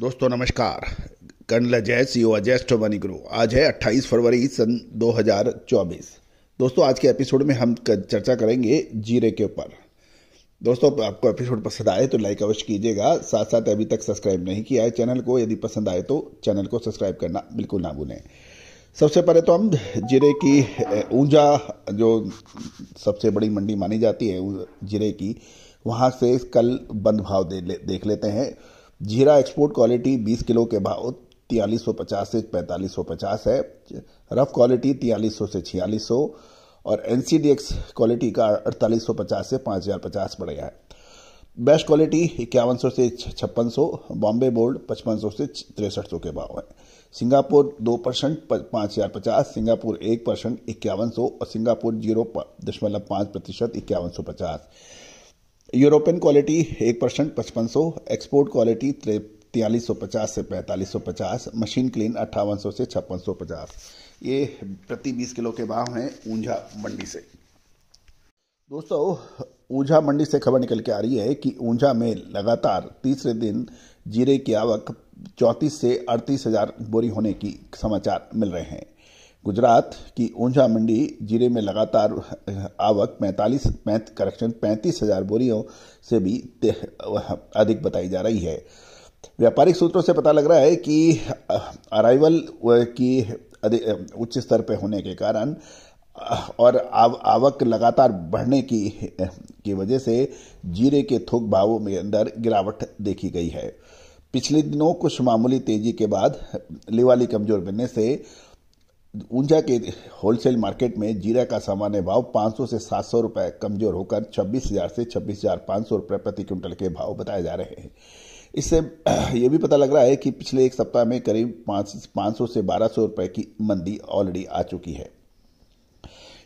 दोस्तों नमस्कार। Colonel Ajay CO Ajay स्टोमनी गुरु। आज है 28 फरवरी सन 2024। दोस्तों आज के एपिसोड में हम चर्चा करेंगे जीरे के ऊपर। दोस्तों आपको एपिसोड पसंद आए तो लाइक अवश्य कीजिएगा। साथ साथ अभी तक सब्सक्राइब नहीं किया है चैनल को, यदि पसंद आए तो चैनल को सब्सक्राइब करना बिल्कुल ना भूलें। सबसे पहले तो हम जीरे की ऊंझा जो सबसे बड़ी मंडी मानी जाती है जीरे की, वहां से कल बंद भाव देख लेते हैं। जीरा एक्सपोर्ट क्वालिटी 20 किलो के भाव 4350 से 4550 है। रफ क्वालिटी 4300 से 4600 और एनसीडीएक्स क्वालिटी का 4850 से 5050 पड़ गया है। बेस्ट क्वालिटी 5100 से 5600, बॉम्बे बोल्ड 5500 से 6300 के भाव है। सिंगापुर 2% 5050, सिंगापुर 1% 5100 और Singapore 0.5% 5150। European quality 1% 5500, export quality 4350 से 4550, मशीन क्लीन 5800 से 5650। ये प्रति 20 किलो के भाव हैं ऊंझा मंडी से। दोस्तों ऊंझा मंडी से खबर निकल के आ रही है कि ऊंझा में लगातार तीसरे दिन जीरे की आवक 34 से 38 हजार बोरी होने की समाचार मिल रहे हैं। गुजरात की ऊंझा मंडी जीरे में लगातार आवक 35 हजार बोरियों से भी अधिक बताई जा रही है। व्यापारिक सूत्रों से पता लग रहा है कि अराइवल की उच्च स्तर पर होने के कारण और आवक लगातार बढ़ने की वजह से जीरे के थोक भावों में अंदर गिरावट देखी गई है। पिछले दिनों कुछ मामूली तेजी के बाद लिवाली कमजोर बनने से ऊंझा के होलसेल मार्केट में जीरा का सामान्य भाव 500 से 700 रुपए कमजोर होकर 26,000 से 26,500 रुपए प्रति क्विंटल के भाव बताए जा रहे हैं। इससे यह भी पता लग रहा है कि पिछले एक सप्ताह में करीब 500 से 1200 रुपए की मंदी ऑलरेडी आ चुकी है।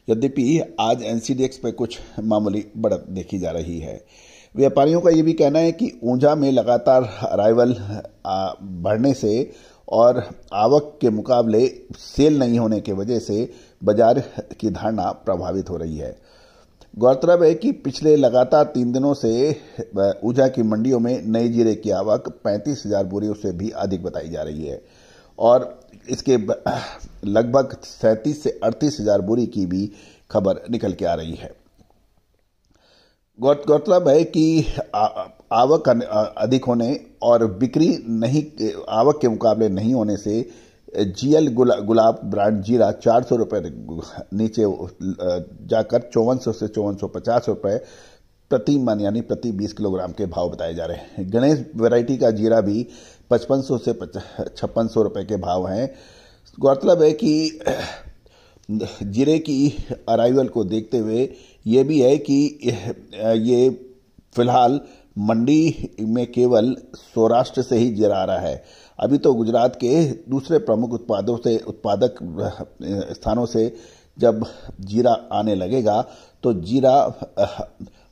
यद्यपि आज एनसीडीएक्स पे कुछ मामूली बढ़त देखी जा रही है। व्यापारियों का यह भी कहना है कि ऊंझा में लगातार अराइवल बढ़ने से और आवक के मुकाबले सेल नहीं होने की वजह से बाजार की धारणा प्रभावित हो रही है। गौरतलब है कि पिछले लगातार 3 दिनों से ऊंझा की मंडियों में नए जीरे की आवक 35,000 बोरियों से भी अधिक बताई जा रही है और इसके लगभग 37 से 38,000 बोरी की भी खबर निकल के आ रही है। गौरतलब है कि आवक अधिक होने और बिक्री नहीं आवक के मुकाबले नहीं होने से जीएल गुलाब ब्रांड जीरा 400 रुपये नीचे जाकर 5400 से 5450 रुपये प्रति मन यानी प्रति 20 किलोग्राम के भाव बताए जा रहे हैं। गणेश वैरायटी का जीरा भी 5500 से 5600 रुपये के भाव हैं। गौरतलब है कि जीरे की अराइवल को देखते हुए ये भी है कि ये फिलहाल मंडी में केवल सौराष्ट्र से ही जीरा आ रहा है। अभी तो गुजरात के दूसरे प्रमुख उत्पादक स्थानों से जब जीरा आने लगेगा तो जीरा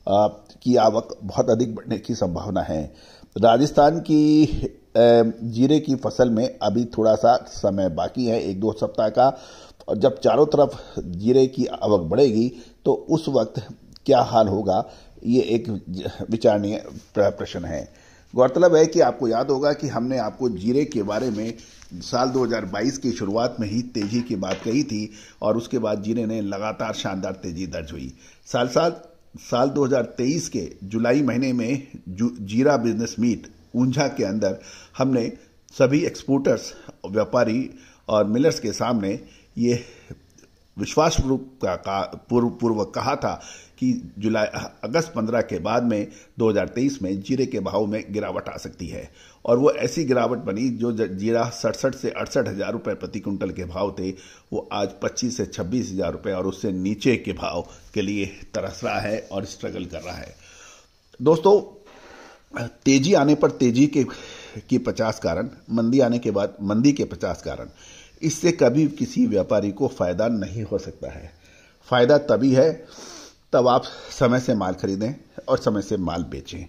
की आवक बहुत अधिक बढ़ने की संभावना है। राजस्थान की जीरे की फसल में अभी थोड़ा सा समय बाकी है, 1-2 सप्ताह का, और जब चारों तरफ जीरे की आवक बढ़ेगी तो उस वक्त क्या हाल होगा, ये एक विचारणीय प्रश्न है। गौरतलब है कि आपको याद होगा कि हमने आपको जीरे के बारे में साल 2022 की शुरुआत में ही तेजी की बात कही थी और उसके बाद जीरे ने लगातार शानदार तेजी दर्ज हुई। साल 2023 के जुलाई महीने में जीरा बिजनेस मीट ऊंझा के अंदर हमने सभी एक्सपोर्टर्स, व्यापारी और मिलर्स के सामने ये विश्वास पूर्वक कहा था कि अगस्त 15 के बाद में 2023 में जीरे के भाव में गिरावट आ सकती है और वो ऐसी गिरावट बनी जो जीरा 67 से 68 हजार रुपये प्रति क्विंटल के भाव थे, वो आज 25 से 26 हजार रुपये और उससे नीचे के भाव के लिए तरस रहा है और स्ट्रगल कर रहा है। दोस्तों तेजी आने पर तेजी की 50 कारण, मंदी आने के बाद मंदी के 50 कारण, इससे कभी किसी व्यापारी को फायदा नहीं हो सकता है। फायदा तभी है तब आप समय से माल खरीदें और समय से माल बेचें।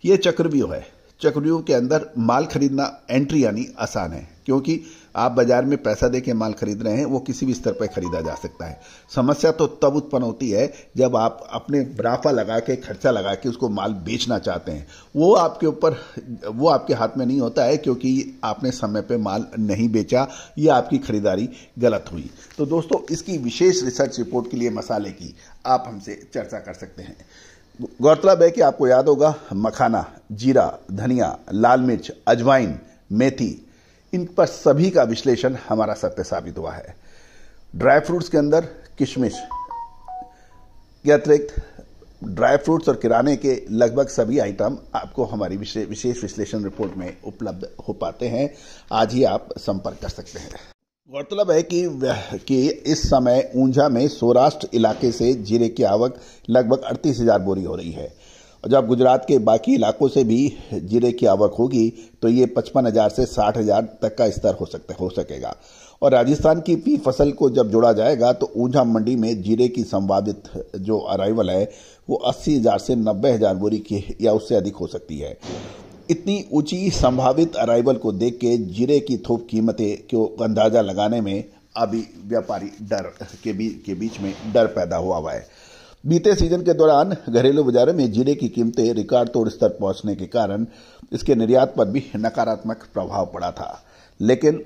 ये चक्रव्यूह है। चक्रव्यूह के अंदर माल खरीदना एंट्री यानी आसान है, क्योंकि आप बाजार में पैसा दे के माल खरीद रहे हैं, वो किसी भी स्तर पर खरीदा जा सकता है। समस्या तो तब उत्पन्न होती है जब आप अपने मुनाफा लगा के, खर्चा लगा के उसको माल बेचना चाहते हैं। वो आपके हाथ में नहीं होता है, क्योंकि आपने समय पे माल नहीं बेचा या आपकी खरीदारी गलत हुई। तो दोस्तों, इसकी विशेष रिसर्च रिपोर्ट के लिए मसाले की आप हमसे चर्चा कर सकते हैं। गौरतलब है कि आपको याद होगा, मखाना, जीरा, धनिया, लाल मिर्च, अजवाइन, मेथी, इन पर सभी का विश्लेषण हमारा सत्य साबित हुआ है। ड्राई फ्रूट्स के अंदर किशमिश के अतिरिक्त ड्राई फ्रूट्स और किराने के लगभग सभी आइटम आपको हमारी विशेष विश्लेषण रिपोर्ट में उपलब्ध हो पाते हैं। आज ही आप संपर्क कर सकते हैं। गौरतलब है कि इस समय ऊंझा में सौराष्ट्र इलाके से जीरे की आवक लगभग 38,000 बोरी हो रही है, और जब गुजरात के बाकी इलाकों से भी जीरे की आवक होगी तो ये 55,000 से 60,000 तक का स्तर हो सकेगा। और राजस्थान की भी फसल को जब जोड़ा जाएगा तो ऊंझा मंडी में जीरे की संभावित जो अराइवल है वो 80,000 से 90,000 बोरी की या उससे अधिक हो सकती है। इतनी ऊंची संभावित अराइवल को देख के जीरे की थोक कीमतें को अंदाजा लगाने में अभी व्यापारी के बीच में डर पैदा हुआ है। बीते सीजन के दौरान घरेलू बाजारों में जीरे की कीमतें रिकॉर्ड तोड़ स्तर पहुंचने के कारण इसके निर्यात पर भी नकारात्मक प्रभाव पड़ा था। लेकिन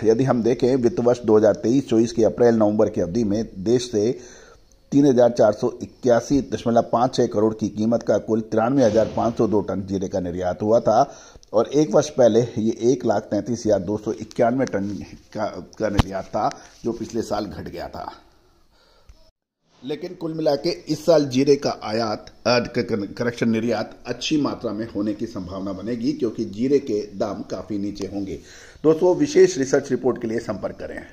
यदि हम देखें, वित्त वर्ष 2023-24 के अप्रैल-नवंबर की अवधि में देश से 3,481.56 करोड़ की कीमत का कुल 93,502 टन जीरे का निर्यात हुआ था, और एक वर्ष पहले ये 1,33,291 टन का निर्यात था, जो पिछले साल घट गया था। लेकिन कुल मिला के इस साल जीरे का निर्यात अच्छी मात्रा में होने की संभावना बनेगी, क्योंकि जीरे के दाम काफी नीचे होंगे। दोस्तों, विशेष रिसर्च रिपोर्ट के लिए संपर्क करें।